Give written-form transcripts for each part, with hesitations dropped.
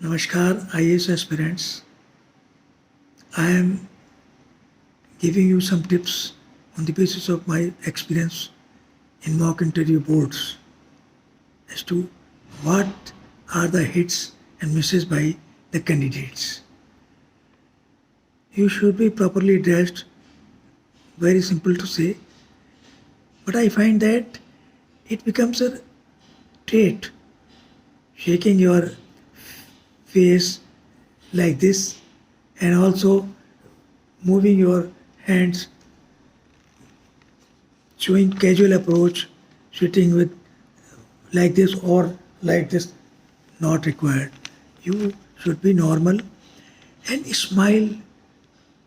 Namaskar, IAS aspirants. I am giving you some tips on the basis of my experience in mock interview boards as to what are the hits and misses by the candidates. You should be properly dressed, very simple to say, but I find that it becomes a trait, shaking your face like this and also moving your hands, showing casual approach, sitting with like this or like this, not required. You should be normal and smile.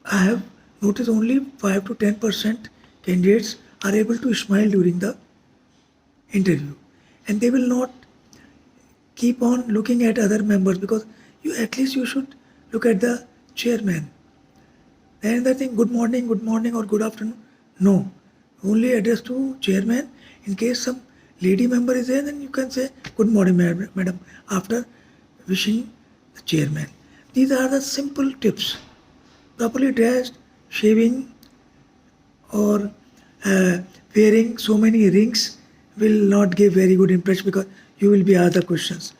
I have noticed only 5 to 10% candidates are able to smile during the interview, and they will not keep on looking at other members because you at least you should look at the chairman. And the thing, good morning or good afternoon. No, only address to chairman. In case some lady member is there, then you can say good morning, madam, after wishing the chairman. These are the simple tips. Properly dressed, shaving, or wearing so many rings will not give very good impression because you will be asked the questions.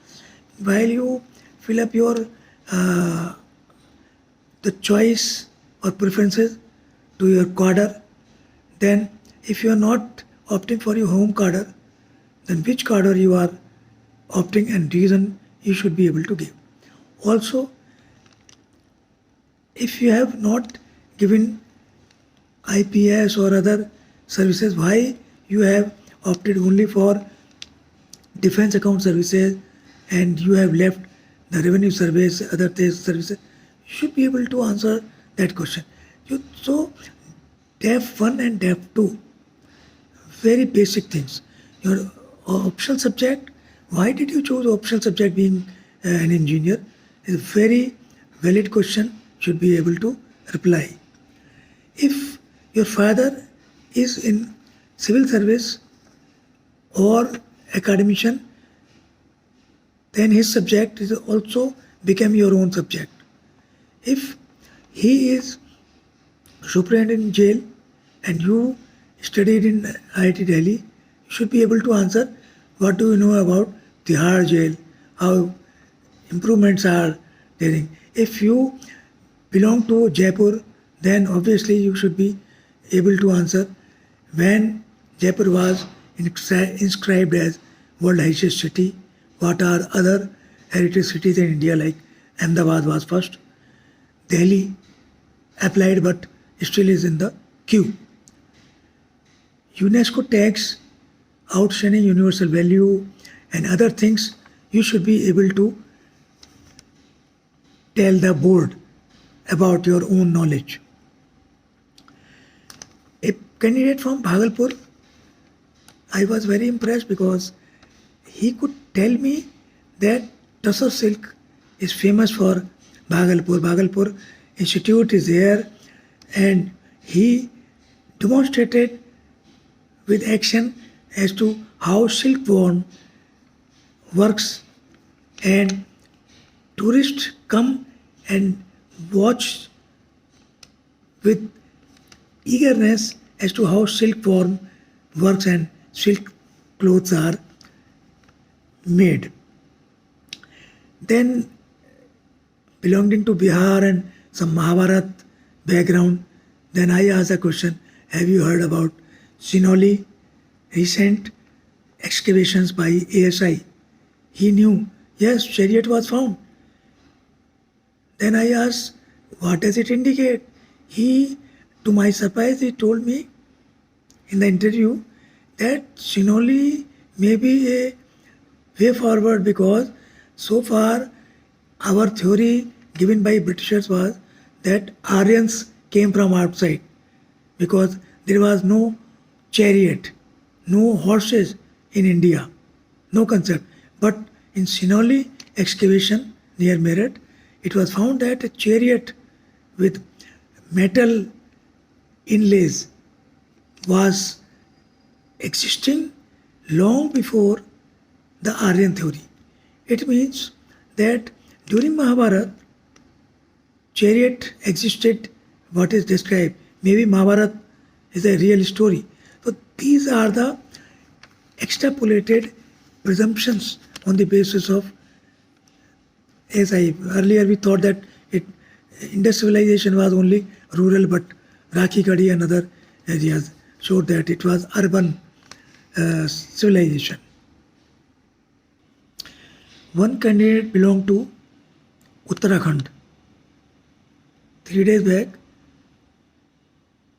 While you fill up your the choice or preferences to your cadre, then if you are not opting for your home cadre, then which cadre you are opting and reason you should be able to give. Also, if you have not given IPS or other services, why you have opted only for defense account services and you have left the revenue service, other services, you should be able to answer that question. So, DEF 1 and DEF 2, very basic things. Your optional subject, why did you choose optional subject being an engineer? Is a very valid question, should be able to reply. If your father is in civil service or academician, then his subject is also become your own subject. If he is superintendent in jail and you studied in IIT Delhi, you should be able to answer what do you know about Tihar jail, how improvements are there. If you belong to Jaipur, then obviously you should be able to answer when Jaipur was inscribed as World Heritage City, what are other heritage cities in India like Ahmedabad was first, Delhi applied but still is in the queue. UNESCO tags outstanding universal value and other things you should be able to tell the board about your own knowledge. A candidate from Bhagalpur, I was very impressed because he could tell me that Tussar silk is famous for Bhagalpur. Bhagalpur Institute is there, and he demonstrated with action as to how silkworm works, and tourists come and watch with eagerness as to how silkworm works and silk clothes are made. Then, belonging to Bihar and some Mahabharat background, then I asked a question, have you heard about Sinoli recent excavations by ASI? He knew, yes, chariot was found. Then I asked, what does it indicate? He, to my surprise, he told me in the interview that Sinoli may be a way forward because so far our theory given by Britishers was that Aryans came from outside because there was no chariot, no horses in India, no concept. But in Sinoli excavation near Meerut, it was found that a chariot with metal inlays was existing long before the Aryan theory. It means that During Mahabharata, chariot existed what is described. Maybe Mahabharata is a real story. So these are the extrapolated presumptions on the basis of, as I earlier we thought that industrialization was only rural, but Rakhi Kadi and other areas showed that it was urban civilization. One candidate belonged to Uttarakhand. 3 days back,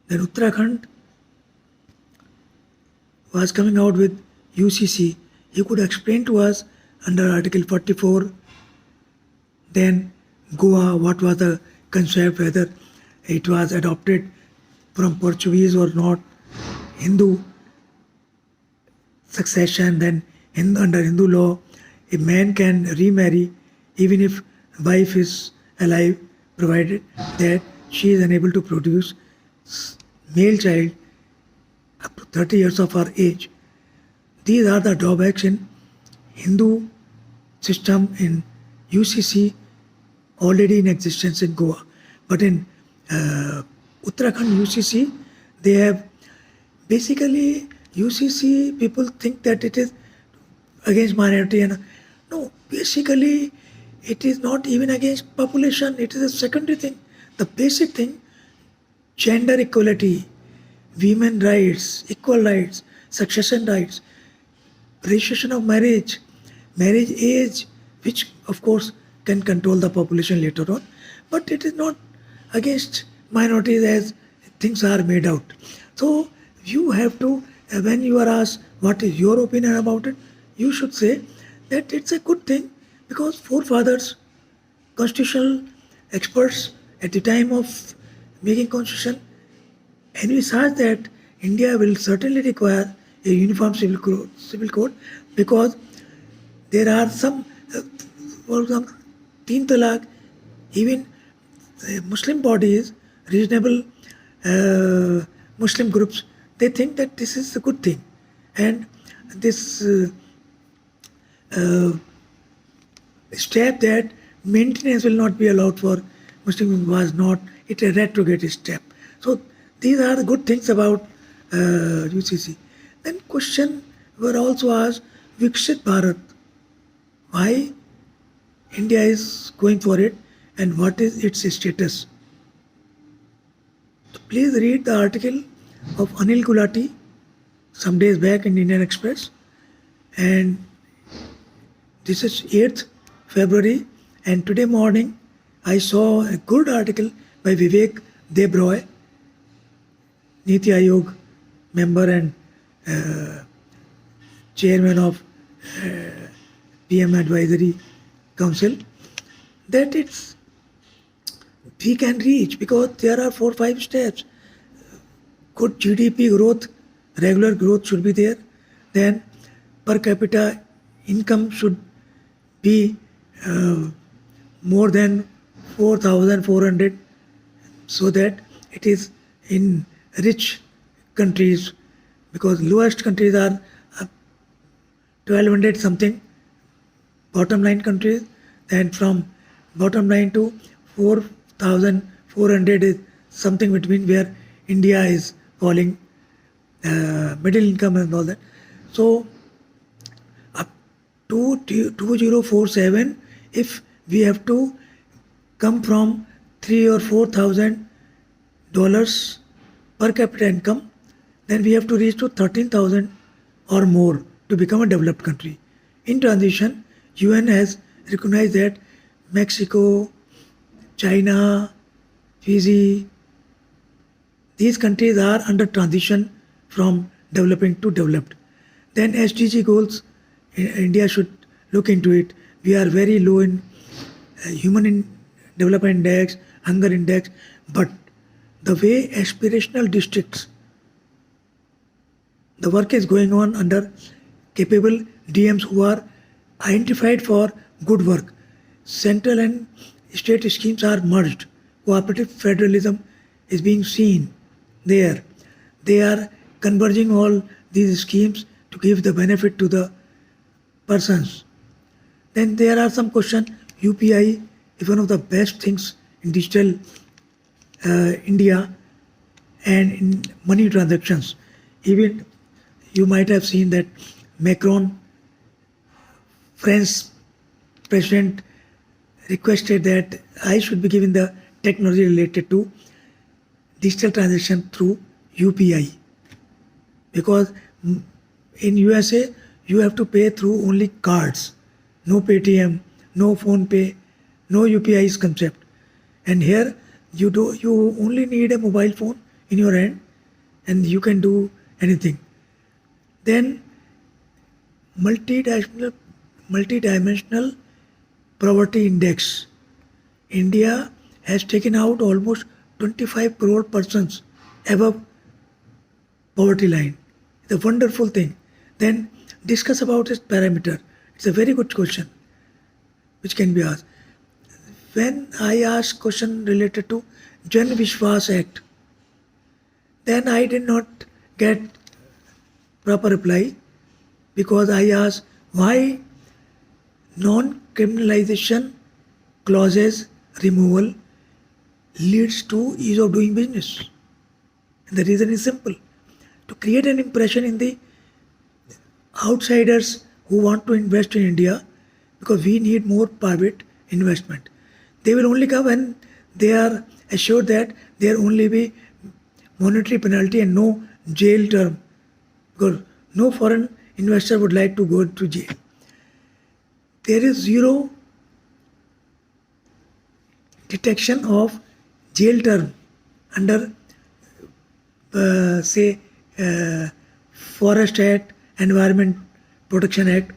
then Uttarakhand was coming out with UCC. He could explain to us under Article 44, then Goa, what was the concept, whether it was adopted from Portuguese or not, Hindu succession, then under Hindu law, a man can remarry even if wife is alive, provided that she is unable to produce male child up to 30 years of her age. These are the drawbacks in Hindu system in UCC already in existence in Goa. But in Uttarakhand UCC, they have basically UCC people think that it is against minority, and no, basically it is not even against population, it is a secondary thing. The basic thing, gender equality, women rights, equal rights, succession rights, registration of marriage, marriage age, which of course can control the population later on, but it is not against minorities as things are made out. So you have to, when you are asked what is your opinion about it, you should say that it's a good thing because forefathers, constitutional experts at the time of making constitution envisaged that India will certainly require a uniform civil code because there are some, for example, Teen Talaq, even Muslim bodies, reasonable Muslim groups, they think that this is a good thing. And this step that maintenance will not be allowed for Muslim was not, it's a retrograde step. So these are the good things about UCC. Then question were also asked, Viksit Bharat, why India is going for it and what is its status? So please read the article of Anil Gulati some days back in Indian Express, and this is 8th February, and today morning I saw a good article by Vivek Debroy, Niti Aayog member and chairman of PM Advisory Council, that it's we can reach because there are 4-5 steps. Good GDP growth, regular growth should be there. Then per capita income should be more than 4,400, so that it is in rich countries, because lowest countries are 1,200 something bottom line countries, and from bottom line to 4,400 is something between where India is falling, middle income and all that. So up to 2047, if we have to come from $3,000 or $4,000 per capita income, then we have to reach to 13,000 or more to become a developed country. In transition, UN has recognized that Mexico, China, Fiji, these countries are under transition from developing to developed. Then SDG goals, India should look into it. We are very low in human development index, hunger index, but the way aspirational districts, the work is going on under capable DMs who are identified for good work. Central and state schemes are merged. Cooperative federalism is being seen there. They are converging all these schemes to give the benefit to the persons. Then there are some questions, UPI is one of the best things in digital India and in money transactions. Even you might have seen that Macron, French president, requested that I should be given the technology related to digital transaction through UPI, because in USA you have to pay through only cards, no Paytm, no phone pay, no UPI's concept. And here you only need a mobile phone in your hand and you can do anything. Then multidimensional poverty index. India has taken out almost 25 crore persons above poverty line. It's a wonderful thing. Then discuss about its parameter. It's a very good question which can be asked. When I ask question related to Jan Vishwas Act, then I did not get proper reply, because I asked why non-criminalization clauses removal leads to ease of doing business. And the reason is simple: to create an impression in the outsiders who want to invest in India, because we need more private investment. They will only come when they are assured that there only be monetary penalty and no jail term, because no foreign investor would like to go to jail. There is zero detection of jail term under Forest Act, Environment Protection Act,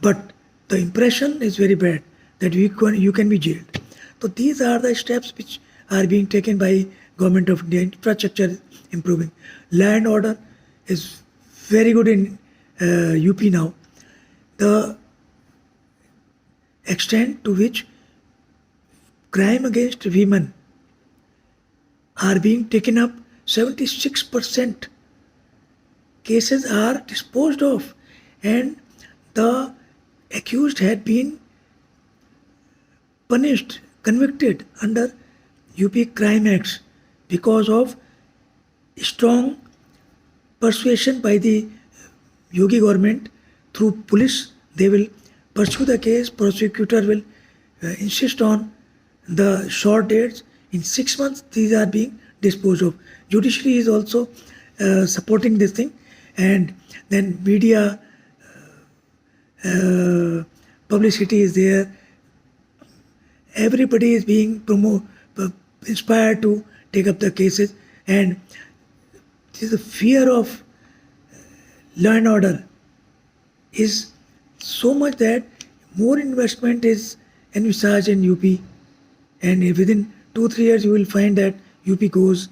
but the impression is very bad that you can be jailed. So these are the steps which are being taken by Government of India. Infrastructure is improving. Law and order is very good in UP now. The extent to which crime against women are being taken up, 76% cases are disposed of, and the accused had been punished, convicted under UP Crime Acts because of strong persuasion by the Yogi government through police. They will pursue the case, prosecutor will insist on the short dates. In 6 months, these are being disposed of. Judiciary is also supporting this thing, and then media publicity is there. Everybody is being inspired to take up the cases, and this is a fear of law and order is so much that more investment is envisaged in UP, and within 2-3 years you will find that UP goes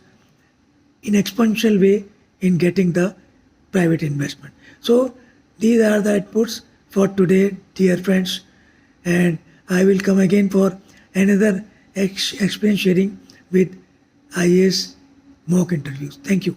in exponential way in getting the private investment. So these are the outputs for today, dear friends, and I will come again for another experience sharing with IAS mock interviews. Thank you.